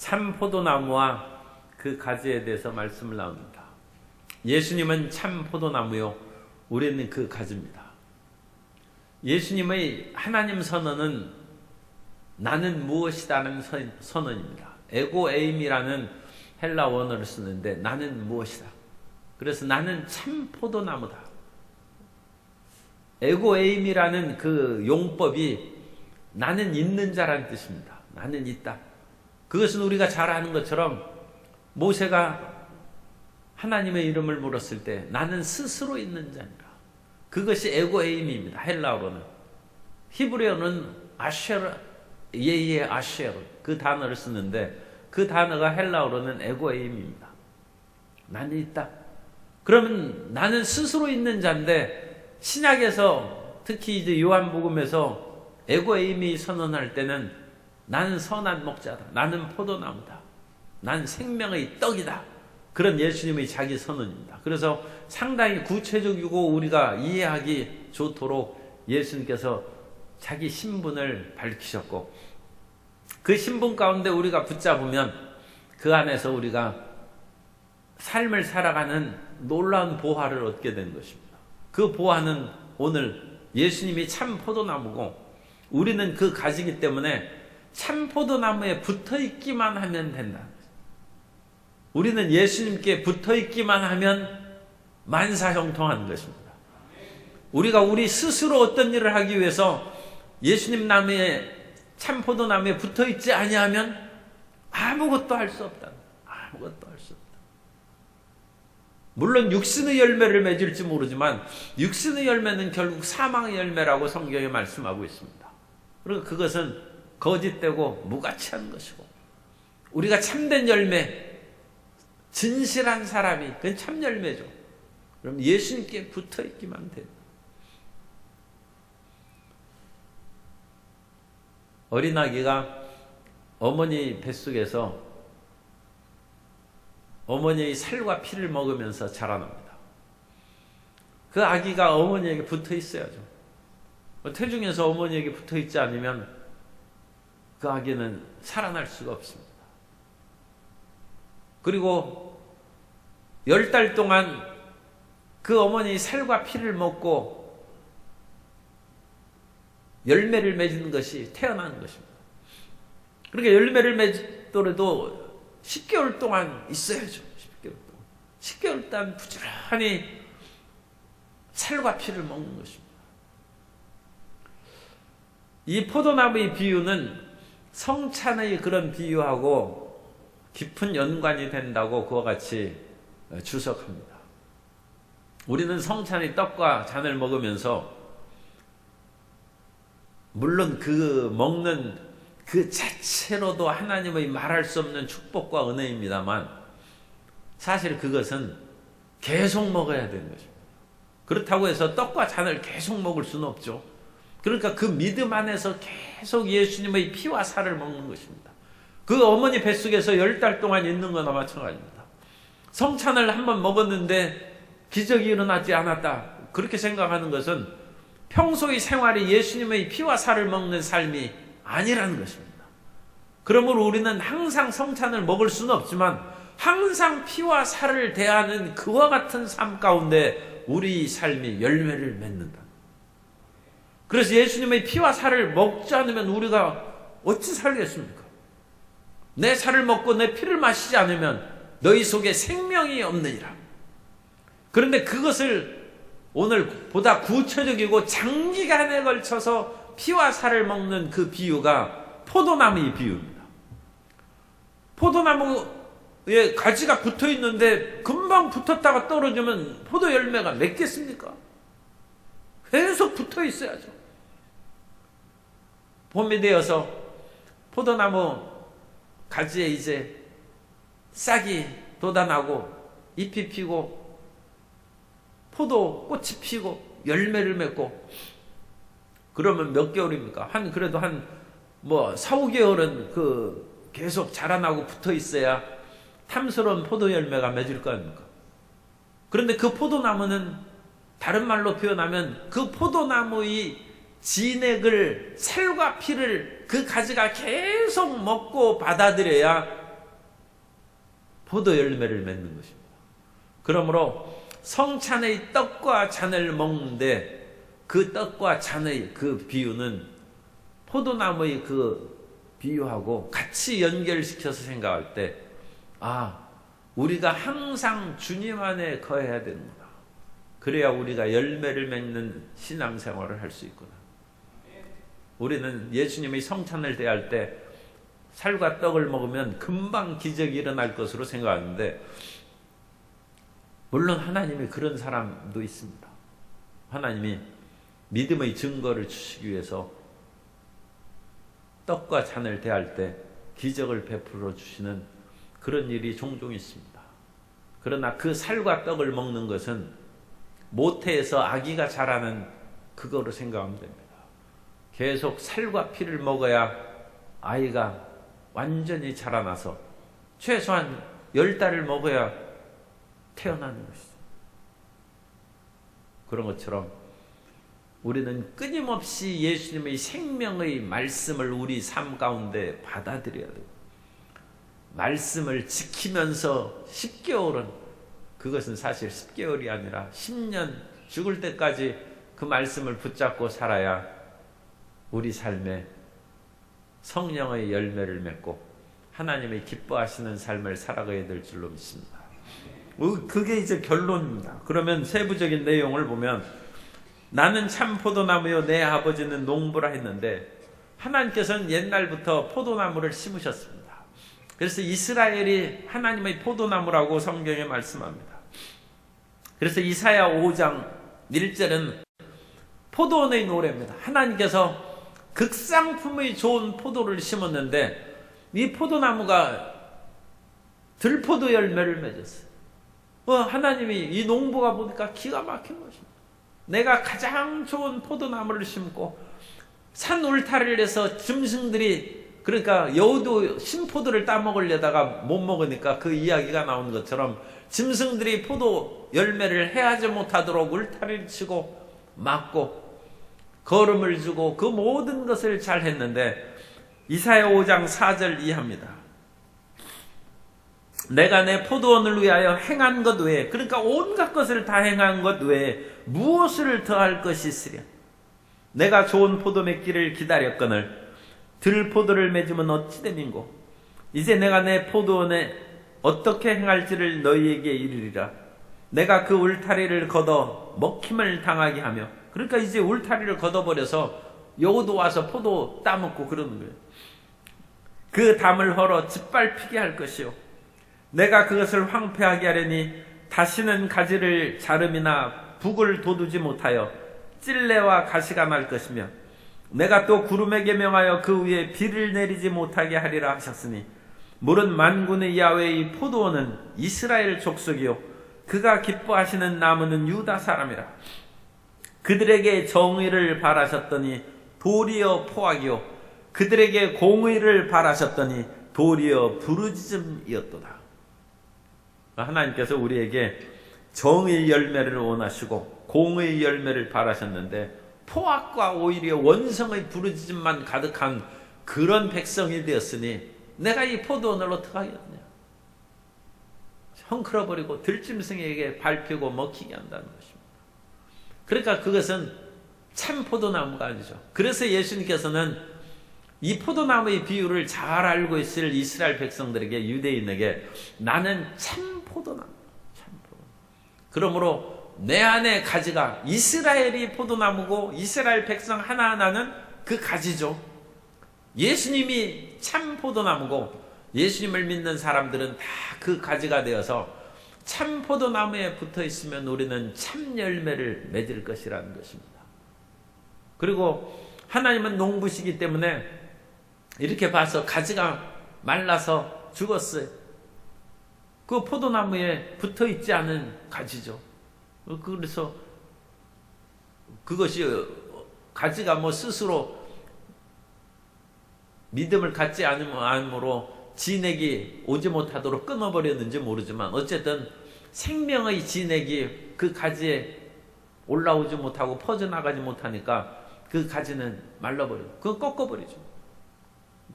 참 포도나무와 그 가지에 대해서 말씀을 나눕니다. 예수님은 참 포도나무요, 우리는 그 가지입니다. 예수님의 하나님 선언은 나는 무엇이다는 선언입니다. 에고에임이라는 헬라 원어를 쓰는데 나는 무엇이다. 그래서 나는 참 포도나무다. 에고에임이라는 그 용법이 나는 있는 자라는 뜻입니다. 나는 있다. 그것은 우리가 잘 아는 것처럼 모세가 하나님의 이름을 물었을 때 나는 스스로 있는 자니라. 그것이 에고에임입니다. 헬라어로는. 히브리어는 아쉐르, 예예 아쉐르 그 단어를 쓰는데 그 단어가 헬라어로는 에고에임입니다. 나는 있다. 그러면 나는 스스로 있는 자인데 신약에서 특히 이제 요한복음에서 에고에임이 선언할 때는 나는 선한 목자다. 나는 포도나무다. 난 생명의 떡이다. 그런 예수님의 자기 선언입니다. 그래서 상당히 구체적이고 우리가 이해하기 좋도록 예수님께서 자기 신분을 밝히셨고 그 신분 가운데 우리가 붙잡으면 그 안에서 우리가 삶을 살아가는 놀라운 보화를 얻게 된 것입니다. 그 보화는 오늘 예수님이 참 포도나무고 우리는 그 가지기 때문에 참 포도나무에 붙어있기만 하면 된다. 우리는 예수님께 붙어있기만 하면 만사형통하는 것입니다. 우리가 우리 스스로 어떤 일을 하기 위해서 예수님 나무에 참 포도나무에 붙어있지 아니하면 아무것도 할 수 없다. 아무것도 할 수 없다. 물론 육신의 열매를 맺을지 모르지만 육신의 열매는 결국 사망의 열매라고 성경에 말씀하고 있습니다. 그리고 그것은 거짓되고 무가치한 것이고 우리가 참된 열매, 진실한 사람이 그건 참 열매죠. 그럼 예수님께 붙어있기만 돼요. 어린아기가 어머니 뱃속에서 어머니의 살과 피를 먹으면서 자라납니다. 그 아기가 어머니에게 붙어 있어야죠. 태중에서 어머니에게 붙어 있지 않으면 그 아기는 살아날 수가 없습니다. 그리고 10달 동안 그 어머니의 살과 피를 먹고 열매를 맺는 것이 태어나는 것입니다. 그러니까 열매를 맺더라도 10개월 동안 있어야죠. 10개월 동안. 10개월 동안 부지런히 살과 피를 먹는 것입니다. 이 포도나무의 비유는 성찬의 그런 비유하고 깊은 연관이 된다고 그와 같이 주석합니다. 우리는 성찬의 떡과 잔을 먹으면서 물론 그 먹는 그 자체로도 하나님의 말할 수 없는 축복과 은혜입니다만 사실 그것은 계속 먹어야 되는 것입니다. 그렇다고 해서 떡과 잔을 계속 먹을 수는 없죠. 그러니까 그 믿음 안에서 계속 예수님의 피와 살을 먹는 것입니다. 그 어머니 뱃속에서 10달 동안 있는 거나 마찬가지입니다. 성찬을 한번 먹었는데 기적이 일어나지 않았다. 그렇게 생각하는 것은 평소의 생활이 예수님의 피와 살을 먹는 삶이 아니라는 것입니다. 그러므로 우리는 항상 성찬을 먹을 수는 없지만 항상 피와 살을 대하는 그와 같은 삶 가운데 우리 삶이 열매를 맺는다. 그래서 예수님의 피와 살을 먹지 않으면 우리가 어찌 살겠습니까? 내 살을 먹고 내 피를 마시지 않으면 너희 속에 생명이 없느니라. 그런데 그것을 오늘 보다 구체적이고 장기간에 걸쳐서 피와 살을 먹는 그 비유가 포도나무의 비유입니다. 포도나무에 가지가 붙어 있는데 금방 붙었다가 떨어지면 포도 열매가 맺겠습니까? 계속 붙어 있어야죠. 봄이 되어서 포도나무 가지에 이제 싹이 돋아나고 잎이 피고 포도 꽃이 피고 열매를 맺고 그러면 몇 개월입니까? 그래도 4, 5개월은 계속 자라나고 붙어 있어야 탐스러운 포도 열매가 맺을 거 아닙니까? 그런데 그 포도나무는 다른 말로 표현하면 그 포도나무의 진액을 살과 피를 그 가지가 계속 먹고 받아들여야 포도 열매를 맺는 것입니다. 그러므로 성찬의 떡과 잔을 먹는데 그 떡과 잔의 그 비유는 포도나무의 그 비유하고 같이 연결시켜서 생각할 때, 우리가 항상 주님 안에 거해야 되는구나. 그래야 우리가 열매를 맺는 신앙생활을 할 수 있구나. 우리는 예수님의 성찬을 대할 때 살과 떡을 먹으면 금방 기적이 일어날 것으로 생각하는데, 물론 하나님이 그런 사람도 있습니다. 하나님이 믿음의 증거를 주시기 위해서 떡과 잔을 대할 때 기적을 베풀어 주시는 그런 일이 종종 있습니다. 그러나 그 살과 떡을 먹는 것은 모태에서 아기가 자라는 그거로 생각하면 됩니다. 계속 살과 피를 먹어야 아이가 완전히 자라나서 최소한 10달을 먹어야 태어나는 것이죠. 그런 것처럼 우리는 끊임없이 예수님의 생명의 말씀을 우리 삶 가운데 받아들여야 돼요. 말씀을 지키면서 10개월은, 그것은 사실 10개월이 아니라 10년 죽을 때까지 그 말씀을 붙잡고 살아야 우리 삶에 성령의 열매를 맺고 하나님의 기뻐하시는 삶을 살아가야 될 줄로 믿습니다. 그게 이제 결론입니다. 그러면 세부적인 내용을 보면, 나는 참 포도나무요 내 아버지는 농부라 했는데, 하나님께서는 옛날부터 포도나무를 심으셨습니다. 그래서 이스라엘이 하나님의 포도나무라고 성경에 말씀합니다. 그래서 이사야 5장 1절은 포도원의 노래입니다. 하나님께서 극상품의 좋은 포도를 심었는데 이 포도나무가 들포도 열매를 맺었어요. 하나님이 이 농부가 보니까 기가 막힌 것입니다. 내가 가장 좋은 포도나무를 심고 산 울타리를 해서 짐승들이, 그러니까 여우도 신포도를 따먹으려다가 못 먹으니까 그 이야기가 나온 것처럼 짐승들이 포도 열매를 해하지 못하도록 울타리를 치고 막고 거름을 주고 그 모든 것을 잘 했는데, 이사야 5장 4절 이하입니다. 내가 내 포도원을 위하여 행한 것 외에, 그러니까 온갖 것을 다 행한 것 외에 무엇을 더할 것이 있으랴. 내가 좋은 포도 맺기를 기다렸거늘 들포도를 맺으면 어찌 됨인고. 이제 내가 내 포도원에 어떻게 행할지를 너희에게 이르리라. 내가 그 울타리를 걷어 먹힘을 당하게 하며, 그러니까 이제 울타리를 걷어버려서 여우도 와서 포도 따먹고 그러는 거예요. 그 담을 헐어 짓밟히게 할 것이요, 내가 그것을 황폐하게 하려니 다시는 가지를 자름이나 북을 돋우지 못하여 찔레와 가시가 날 것이며, 내가 또 구름에게 명하여 그 위에 비를 내리지 못하게 하리라 하셨으니, 물은 만군의 야훼의 포도원은 이스라엘 족속이요 그가 기뻐하시는 나무는 유다 사람이라. 그들에게 정의를 바라셨더니 도리어 포악이요 그들에게 공의를 바라셨더니 도리어 부르짖음이었도다. 하나님께서 우리에게 정의의 열매를 원하시고 공의의 열매를 바라셨는데, 포악과 오히려 원성의 부르짖음만 가득한 그런 백성이 되었으니 내가 이 포도원을 어떻게 하겠느냐. 헝클어버리고 들짐승에게 밟히고 먹히게 한다는 것입니다. 그러니까 그것은 참 포도나무가 아니죠. 그래서 예수님께서는 이 포도나무의 비유를 잘 알고 있을 이스라엘 백성들에게, 유대인에게 나는 참 포도나무, 참 포도나무. 그러므로 내 안에 가지가, 이스라엘이 포도나무고 이스라엘 백성 하나하나는 그 가지죠. 예수님이 참 포도나무고 예수님을 믿는 사람들은 다 그 가지가 되어서 참 포도나무에 붙어 있으면 우리는 참 열매를 맺을 것이라는 것입니다. 그리고 하나님은 농부시기 때문에 이렇게 봐서 가지가 말라서 죽었어요. 그 포도나무에 붙어 있지 않은 가지죠. 그래서 그것이 가지가 뭐 스스로 믿음을 갖지 않으므로 진액이 오지 못하도록 끊어버렸는지 모르지만, 어쨌든 생명의 진액이 그 가지에 올라오지 못하고 퍼져나가지 못하니까 그 가지는 말라버리고 그거 꺾어버리죠.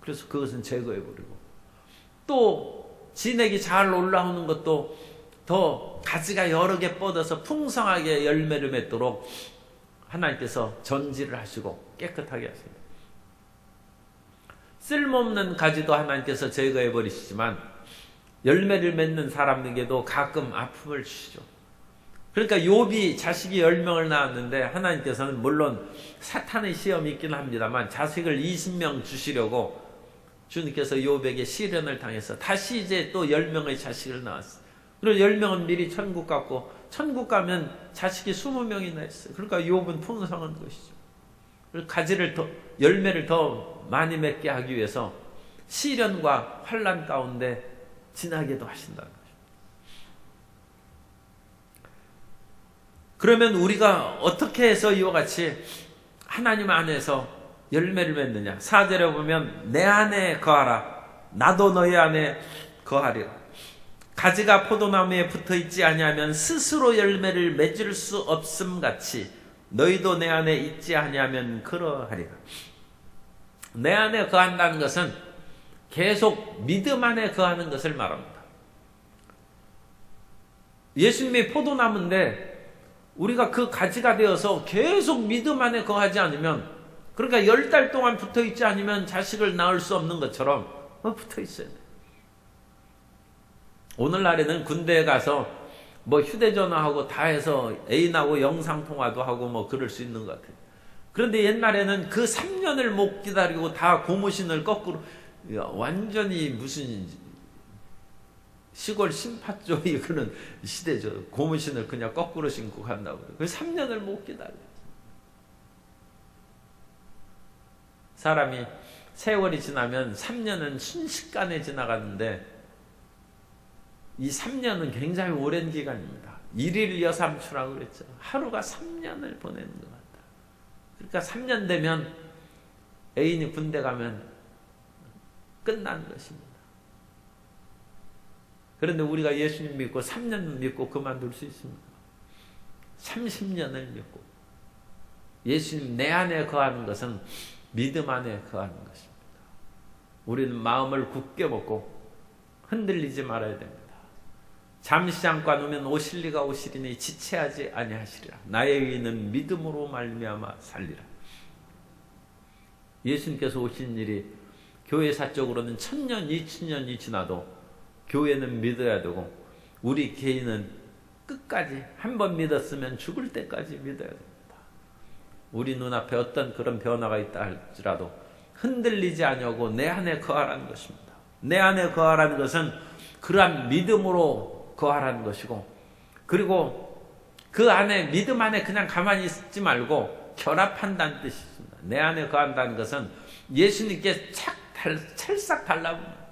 그래서 그것은 제거해버리고, 또 진액이 잘 올라오는 것도 더 가지가 여러 개 뻗어서 풍성하게 열매를 맺도록 하나님께서 전지를 하시고 깨끗하게 하십니다. 쓸모없는 가지도 하나님께서 제거해 버리시지만 열매를 맺는 사람에게도 가끔 아픔을 주시죠. 그러니까 욥이 자식이 10명을 낳았는데 하나님께서는 물론 사탄의 시험이 있긴 합니다만 자식을 20명 주시려고 주님께서 욥에게 시련을 당해서 다시 이제 또 10명의 자식을 낳았어요. 그리고 10명은 미리 천국 갔고 천국 가면 자식이 20명이나 있어요. 그러니까 욥은 풍성한 것이죠. 가지를 더, 열매를 더 많이 맺게 하기 위해서 시련과 환난 가운데 지나게도 하신다는 거죠. 그러면 우리가 어떻게 해서 이와 같이 하나님 안에서 열매를 맺느냐? 4절에 보면 내 안에 거하라 나도 너희 안에 거하리라. 가지가 포도나무에 붙어있지 아니하면 스스로 열매를 맺을 수 없음 같이 너희도 내 안에 있지 아니하면 그러하리라. 내 안에 거한다는 것은 계속 믿음 안에 거하는 것을 말합니다. 예수님이 포도나무인데 우리가 그 가지가 되어서 계속 믿음 안에 거하지 않으면, 그러니까 10달 동안 붙어있지 않으면 자식을 낳을 수 없는 것처럼 붙어있어야 돼. 오늘날에는 군대에 가서 뭐 휴대전화하고 다 해서 애인하고 영상통화도 하고 뭐 그럴 수 있는 것 같아요. 그런데 옛날에는 그 3년을 못 기다리고 다 고무신을 거꾸로, 완전히 무슨 시골 신파쪽이 그런 시대죠. 고무신을 그냥 거꾸로 신고 간다고. 그 3년을 못 기다려요. 사람이 세월이 지나면 3년은 순식간에 지나가는데 이 3년은 굉장히 오랜 기간입니다. 1일 여삼추라고 그랬죠. 하루가 3년을 보내는 것 같다. 그러니까 3년 되면 애인이 군대 가면 끝난 것입니다. 그런데 우리가 예수님 믿고 3년 믿고 그만둘 수 있습니까? 30년을 믿고 예수님 내 안에 거하는 것은 믿음 안에 거하는 것입니다. 우리는 마음을 굳게 먹고 흔들리지 말아야 됩니다. 잠시 잠깐 오면 오실 리가 오시리니 지체하지 아니하시리라. 나의 의인은 믿음으로 말미암아 살리라. 예수님께서 오신 일이 교회사적으로는 1000년, 2000년이 지나도 교회는 믿어야 되고 우리 개인은 끝까지 한 번 믿었으면 죽을 때까지 믿어야 됩니다. 우리 눈앞에 어떤 그런 변화가 있다 할지라도 흔들리지 아니하고 내 안에 거하라는 것입니다. 내 안에 거하라는 것은 그러한 믿음으로 거하라는 것이고, 그리고 그 안에 믿음 안에 그냥 가만히 있지 말고 결합한다는 뜻이 있습니다. 내 안에 거한다는 것은 예수님께 찰싹 달라붙는,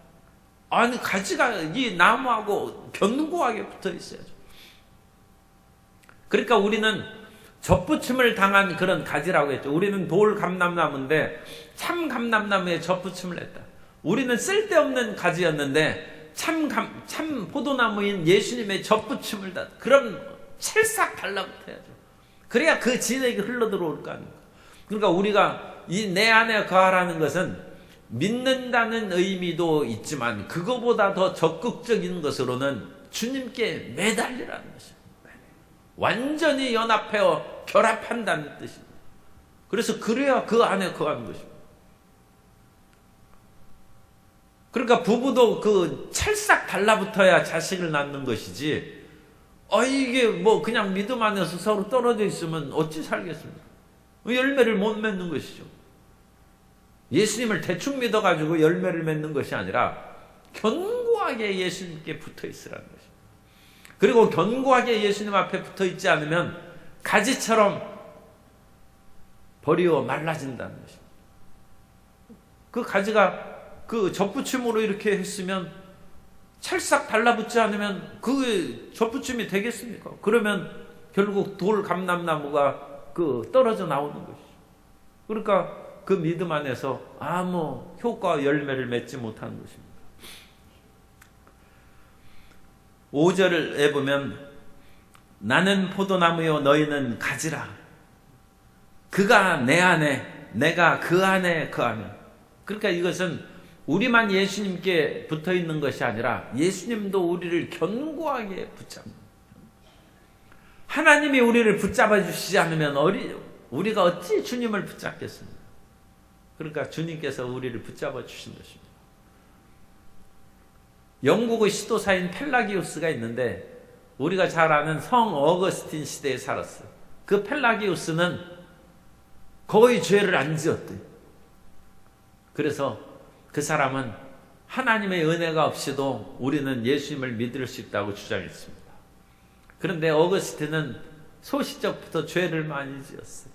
아니 가지가 이 나무하고 견고하게 붙어 있어야죠. 그러니까 우리는 접붙임을 당한 그런 가지라고 했죠. 우리는 돌 감람나무인데 참 감람나무에 접붙임을 했다. 우리는 쓸데없는 가지였는데 참 포도나무인 예수님의 접붙임을 다. 그럼 찰싹 달라붙어야죠. 그래야 그 진액이 흘러들어올 거 아닙니까? 그러니까 우리가 이 내 안에 거하라는 것은 믿는다는 의미도 있지만 그거보다 더 적극적인 것으로는 주님께 매달리라는 것입니다. 완전히 연합하여 결합한다는 뜻입니다. 그래서 그래야 그 안에 거하는 것입니다. 그러니까 부부도 그 찰싹 달라붙어야 자식을 낳는 것이지, 이게 뭐 그냥 믿음 안에서 서로 떨어져 있으면 어찌 살겠습니까? 열매를 못 맺는 것이죠. 예수님을 대충 믿어가지고 열매를 맺는 것이 아니라 견고하게 예수님께 붙어 있으라는 것입니다. 그리고 견고하게 예수님 앞에 붙어 있지 않으면 가지처럼 버리워 말라진다는 것입니다. 그 가지가 그 접붙임으로 이렇게 했으면 찰싹 달라붙지 않으면 그 접붙임이 되겠습니까? 그러면 결국 돌 감람나무가 그 떨어져 나오는 것이죠. 그러니까 그 믿음 안에서 아무 효과와 열매를 맺지 못하는 것입니다. 5절에 보면 나는 포도나무요 너희는 가지라. 그가 내 안에 내가 그 안에 거하면. 그러니까 이것은 우리만 예수님께 붙어 있는 것이 아니라 예수님도 우리를 견고하게 붙잡는, 하나님이 우리를 붙잡아 주시지 않으면 우리가 어찌 주님을 붙잡겠습니까? 그러니까 주님께서 우리를 붙잡아 주신 것입니다. 영국의 시도사인 펠라기우스가 있는데 우리가 잘 아는 성 어거스틴 시대에 살았어요. 그 펠라기우스는 거의 죄를 안 지었대요. 그래서 그 사람은 하나님의 은혜가 없이도 우리는 예수님을 믿을 수 있다고 주장했습니다. 그런데 어거스틴은 소시적부터 죄를 많이 지었어요.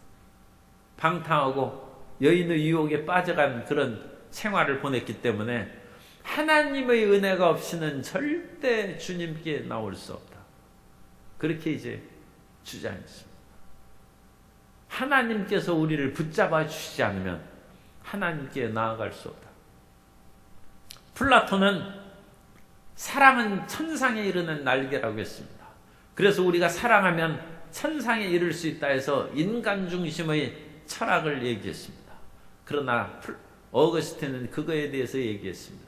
방탕하고 여인의 유혹에 빠져간 그런 생활을 보냈기 때문에 하나님의 은혜가 없이는 절대 주님께 나올 수 없다. 그렇게 이제 주장했습니다. 하나님께서 우리를 붙잡아 주시지 않으면 하나님께 나아갈 수 없다. 플라톤은 사랑은 천상에 이르는 날개라고 했습니다. 그래서 우리가 사랑하면 천상에 이를 수 있다 해서 인간 중심의 철학을 얘기했습니다. 그러나 어거스틴은 그거에 대해서 얘기했습니다.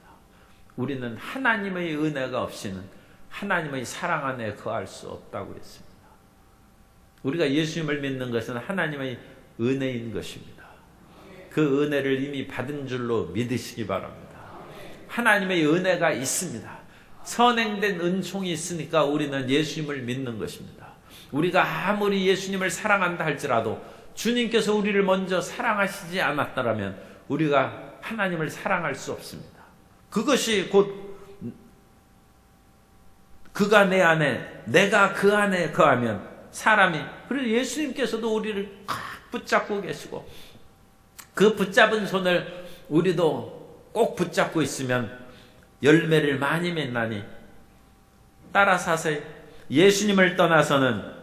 우리는 하나님의 은혜가 없이는 하나님의 사랑 안에 거할 수 없다고 했습니다. 우리가 예수님을 믿는 것은 하나님의 은혜인 것입니다. 그 은혜를 이미 받은 줄로 믿으시기 바랍니다. 하나님의 은혜가 있습니다. 선행된 은총이 있으니까 우리는 예수님을 믿는 것입니다. 우리가 아무리 예수님을 사랑한다 할지라도 주님께서 우리를 먼저 사랑하시지 않았다면 우리가 하나님을 사랑할 수 없습니다. 그것이 곧 그가 내 안에, 내가 그 안에 거하면 사람이, 그리고 예수님께서도 우리를 꽉 붙잡고 계시고 그 붙잡은 손을 우리도 꼭 붙잡고 있으면 열매를 많이 맺나니 따라서 하세요. 예수님을 떠나서는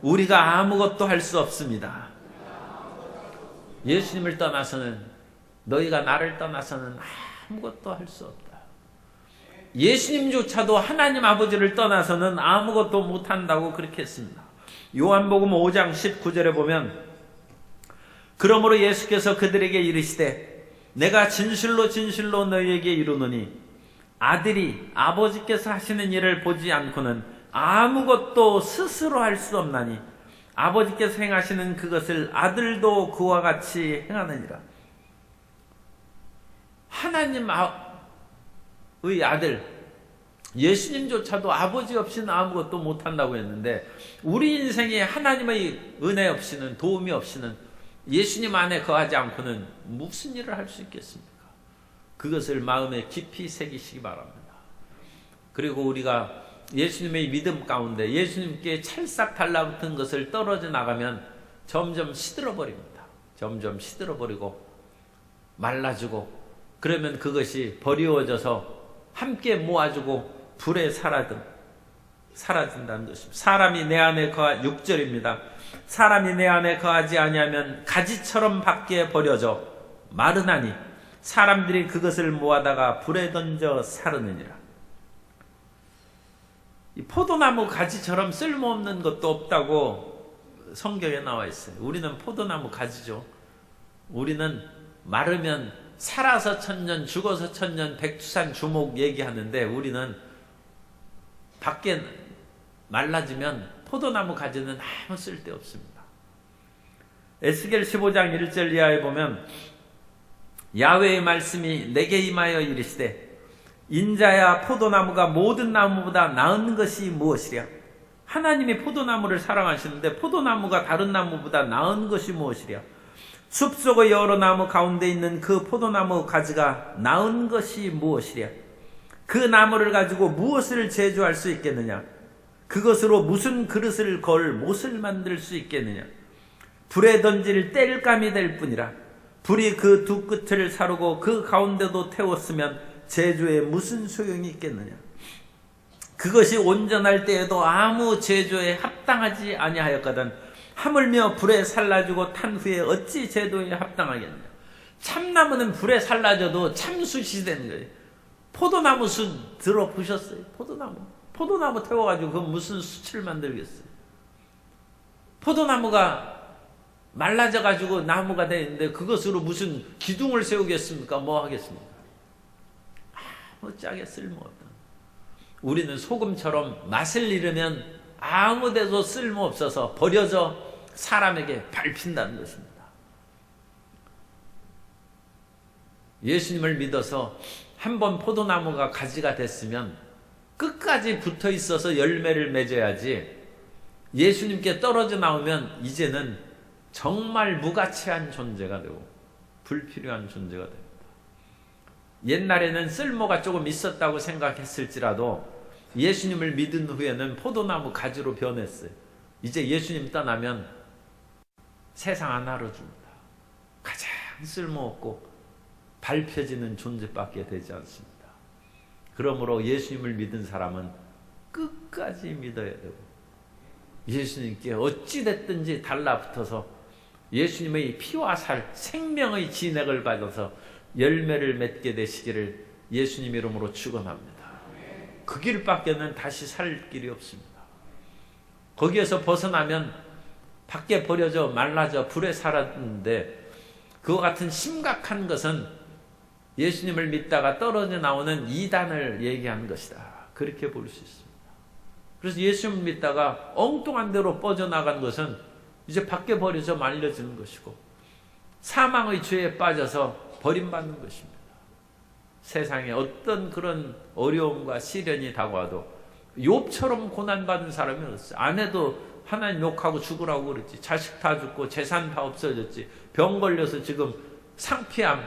우리가 아무것도 할 수 없습니다. 예수님을 떠나서는, 너희가 나를 떠나서는 아무것도 할 수 없다. 예수님조차도 하나님 아버지를 떠나서는 아무것도 못한다고 그렇게 했습니다. 요한복음 5장 19절에 보면, 그러므로 예수께서 그들에게 이르시되 내가 진실로 진실로 너희에게 이르노니 아들이 아버지께서 하시는 일을 보지 않고는 아무것도 스스로 할 수 없나니 아버지께서 행하시는 그것을 아들도 그와 같이 행하느니라. 하나님의 아들 예수님조차도 아버지 없이는 아무것도 못한다고 했는데, 우리 인생에 하나님의 은혜 없이는, 도움이 없이는, 예수님 안에 거하지 않고는 무슨 일을 할 수 있겠습니까? 그것을 마음에 깊이 새기시기 바랍니다. 그리고 우리가 예수님의 믿음 가운데 예수님께 찰싹 달라붙은 것을 떨어져 나가면 점점 시들어버립니다. 점점 시들어버리고 말라지고, 그러면 그것이 버리워져서 함께 모아주고 불에 사라진다는 것입니다. 사람이 내 안에 6절입니다. 사람이 내 안에 거하지 아니하면 가지처럼 밖에 버려져 마르나니 사람들이 그것을 모아다가 불에 던져 사르느니라. 이 포도나무 가지처럼 쓸모없는 것도 없다고 성경에 나와 있어요. 우리는 포도나무 가지죠. 우리는 마르면 살아서 천년, 죽어서 천년, 백두산 주목 얘기하는데, 우리는 밖에 말라지면 포도나무 가지는 아무 쓸데 없습니다. 에스겔 15장 1절 이하에 보면, 야훼의 말씀이 내게 임하여 이르시되 인자야 포도나무가 모든 나무보다 나은 것이 무엇이랴. 하나님이 포도나무를 사랑하시는데 포도나무가 다른 나무보다 나은 것이 무엇이랴. 숲속의 여러 나무 가운데 있는 그 포도나무 가지가 나은 것이 무엇이랴. 그 나무를 가지고 무엇을 제조할 수 있겠느냐. 그것으로 무슨 그릇을 걸 못을 만들 수 있겠느냐. 불에 던질 땔감이 될 뿐이라. 불이 그 두 끝을 사르고 그 가운데도 태웠으면 제조에 무슨 소용이 있겠느냐. 그것이 온전할 때에도 아무 제조에 합당하지 아니하였거든 하물며 불에 살라지고 탄 후에 어찌 제도에 합당하겠느냐. 참나무는 불에 살라져도 참숯이 되는 거예요. 포도나무 숯 들어보셨어요? 포도나무 태워가지고 그 무슨 숯을 만들겠어요? 포도나무가 말라져 가지고 나무가 되는데 그것으로 무슨 기둥을 세우겠습니까? 뭐 하겠습니까? 아무짝에 쓸모없다. 우리는 소금처럼 맛을 잃으면 아무데도 쓸모없어서 버려져 사람에게 밟힌다는 것입니다. 예수님을 믿어서 한번 포도나무가 가지가 됐으면 끝까지 붙어 있어서 열매를 맺어야지, 예수님께 떨어져 나오면 이제는 정말 무가치한 존재가 되고 불필요한 존재가 됩니다. 옛날에는 쓸모가 조금 있었다고 생각했을지라도 예수님을 믿은 후에는 포도나무 가지로 변했어요. 이제 예수님 떠나면 세상 안 알아줍니다. 가장 쓸모없고 밟혀지는 존재밖에 되지 않습니다. 그러므로 예수님을 믿은 사람은 끝까지 믿어야 되고 예수님께 어찌됐든지 달라붙어서 예수님의 피와 살, 생명의 진액을 받아서 열매를 맺게 되시기를 예수님 이름으로 축원합니다. 그 길밖에는 다시 살 길이 없습니다. 거기에서 벗어나면 밖에 버려져 말라져 불에 살았는데, 그와 같은 심각한 것은 예수님을 믿다가 떨어져 나오는 이단을 얘기하는 것이다. 그렇게 볼 수 있습니다. 그래서 예수님을 믿다가 엉뚱한 데로 뻗어나간 것은 이제 밖에 버려져 말려지는 것이고 사망의 죄에 빠져서 버림받는 것입니다. 세상에 어떤 그런 어려움과 시련이 다가와도 욥처럼 고난받은 사람이 없어요. 아내도 하나님 욕하고 죽으라고 그랬지. 자식 다 죽고 재산 다 없어졌지. 병 걸려서 지금 상피암,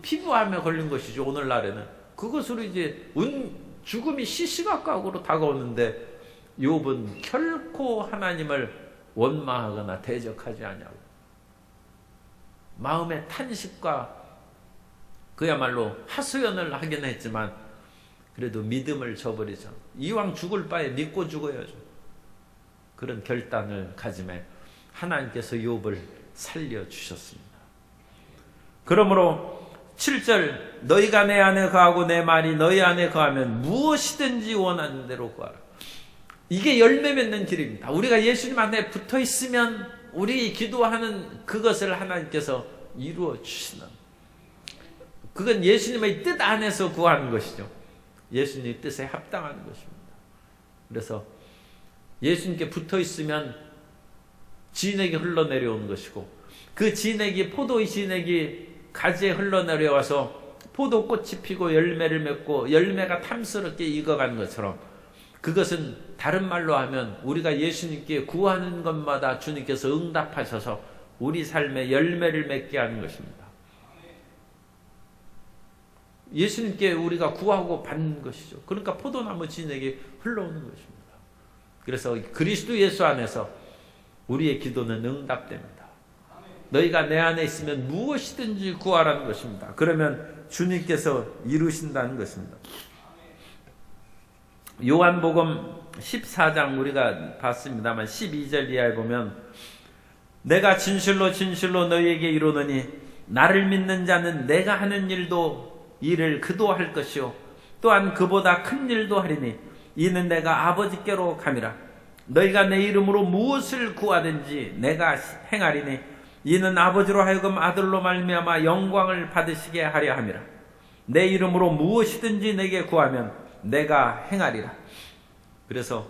피부암에 걸린 것이죠. 오늘날에는 그것으로 이제 죽음이 시시각각으로 다가오는데 욥은 결코 하나님을 원망하거나 대적하지 않냐고. 마음의 탄식과 그야말로 하소연을 하긴 했지만 그래도 믿음을 저버리죠. 이왕 죽을 바에 믿고 죽어야죠. 그런 결단을 가짐에 하나님께서 욥을 살려주셨습니다. 그러므로 7절, 너희가 내 안에 거하고 내 말이 너희 안에 거하면 무엇이든지 원하는 대로 구하라. 이게 열매 맺는 길입니다. 우리가 예수님 안에 붙어 있으면 우리 기도하는 그것을 하나님께서 이루어 주시는, 그건 예수님의 뜻 안에서 구하는 것이죠. 예수님의 뜻에 합당하는 것입니다. 그래서 예수님께 붙어 있으면 진액이 흘러내려오는 것이고, 그 진액이, 포도의 진액이 가지에 흘러내려와서 포도꽃이 피고 열매를 맺고 열매가 탐스럽게 익어가는 것처럼, 그것은 다른 말로 하면 우리가 예수님께 구하는 것마다 주님께서 응답하셔서 우리 삶에 열매를 맺게 하는 것입니다. 예수님께 우리가 구하고 받는 것이죠. 그러니까 포도나무 진액이 흘러오는 것입니다. 그래서 그리스도 예수 안에서 우리의 기도는 응답됩니다. 너희가 내 안에 있으면 무엇이든지 구하라는 것입니다. 그러면 주님께서 이루신다는 것입니다. 요한복음 14장 우리가 봤습니다만 12절 이하에 보면, 내가 진실로 진실로 너희에게 이르노니 나를 믿는 자는 내가 하는 일을 그도 할 것이요 또한 그보다 큰 일도 하리니 이는 내가 아버지께로 감이라. 너희가 내 이름으로 무엇을 구하든지 내가 행하리니 이는 아버지로 하여금 아들로 말미암아 영광을 받으시게 하려 함이라. 내 이름으로 무엇이든지 내게 구하면 내가 행하리라. 그래서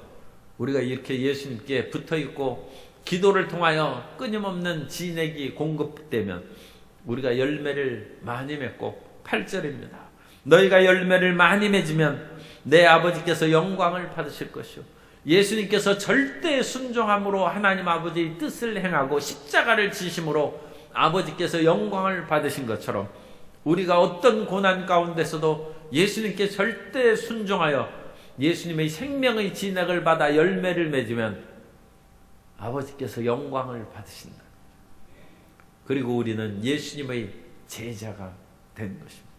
우리가 이렇게 예수님께 붙어있고 기도를 통하여 끊임없는 진액이 공급되면 우리가 열매를 많이 맺고, 8절입니다. 너희가 열매를 많이 맺으면 내 아버지께서 영광을 받으실 것이요. 예수님께서 절대 순종함으로 하나님 아버지의 뜻을 행하고 십자가를 지심으로 아버지께서 영광을 받으신 것처럼, 우리가 어떤 고난 가운데서도 예수님께 절대 순종하여 예수님의 생명의 진액을 받아 열매를 맺으면 아버지께서 영광을 받으신다. 그리고 우리는 예수님의 제자가 된 것입니다.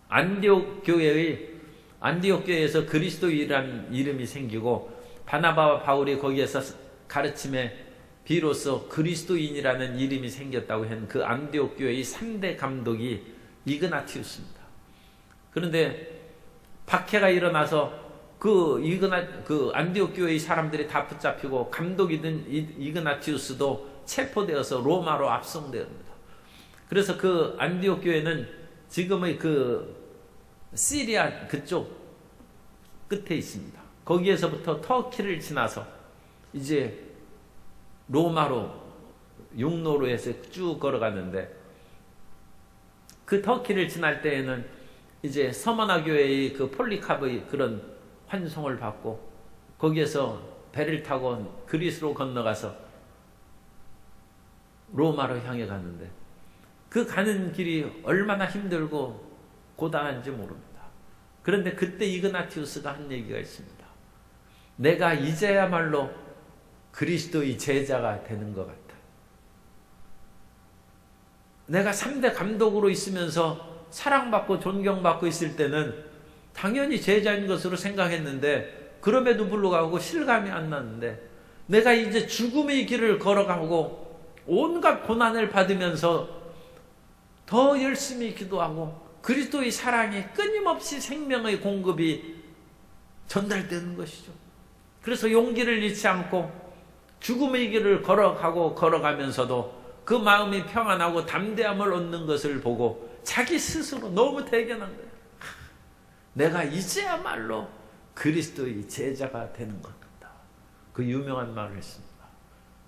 안디옥 교회에서 그리스도인이라는 이름이 생기고 바나바와 바울이 거기에서 가르침에 비로소 그리스도인이라는 이름이 생겼다고 한 그 안디옥 교회의 3대 감독이 이그나티우스입니다. 그런데 박해가 일어나서 그 안디옥 교회의 사람들이 다 붙잡히고 감독이던 이그나티우스도 체포되어서 로마로 압송되었습니다. 그래서 그 안디옥 교회는 지금의 그 시리아 그쪽 끝에 있습니다. 거기에서부터 터키를 지나서 이제 로마로 육로로에서 쭉 걸어갔는데, 그 터키를 지날 때에는 이제 서머나 교회의 그 폴리캅의 그런 환송을 받고 거기에서 배를 타고 그리스로 건너가서 로마로 향해 갔는데, 그 가는 길이 얼마나 힘들고 고단한지 모릅니다. 그런데 그때 이그나티우스가 한 얘기가 있습니다. 내가 이제야말로 그리스도의 제자가 되는 것 같다. 내가 3대 감독으로 있으면서 사랑받고 존경받고 있을 때는 당연히 제자인 것으로 생각했는데, 그럼에도 불구하고 실감이 안 났는데, 내가 이제 죽음의 길을 걸어가고 온갖 고난을 받으면서 더 열심히 기도하고 그리스도의 사랑이 끊임없이 생명의 공급이 전달되는 것이죠. 그래서 용기를 잃지 않고 죽음의 길을 걸어가면서도 그 마음이 평안하고 담대함을 얻는 것을 보고 자기 스스로 너무 대견한 거예요. 내가 이제야말로 그리스도의 제자가 되는 것 같다. 그 유명한 말을 했습니다.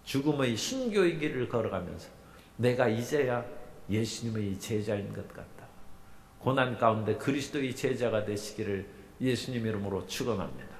죽음의 순교의 길을 걸어가면서 내가 이제야 예수님의 제자인 것 같다. 고난 가운데 그리스도의 제자가 되시기를 예수님 이름으로 축원합니다.